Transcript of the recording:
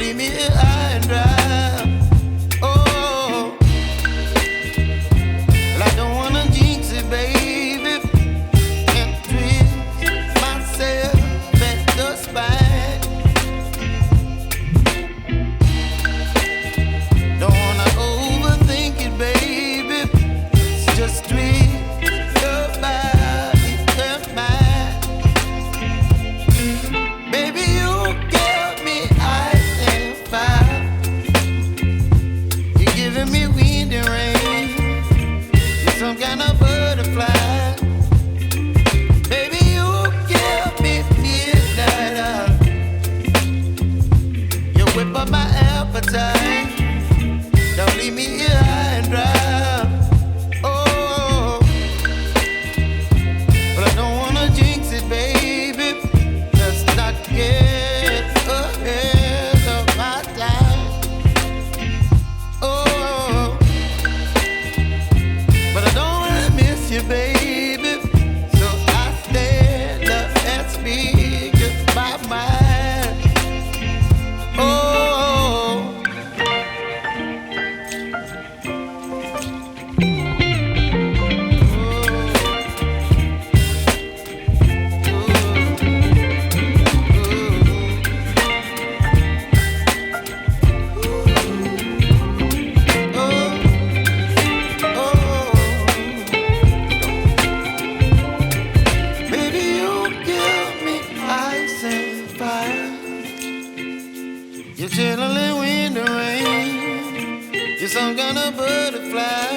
leave me here high and dry. Oh, well, I don't wanna jinx it, baby, and twist myself at the spine. Don't wanna overthink it, baby. It's just twist your body and mine. Baby, you give me ice and fire. You're giving me wind and rain. You're some kind of butterfly. Baby, you give me midnight. You whip up my appetite. Don't leave me here high and dry. Oh, but I don't wanna jinx it, baby. Let's not get ahead of my time. Oh, but I don't wanna miss you, baby. So I stand up and speak my mind. Oh. Baby, you give me ice and fire. You're chilling in wind and rain. You're some kind of butterfly.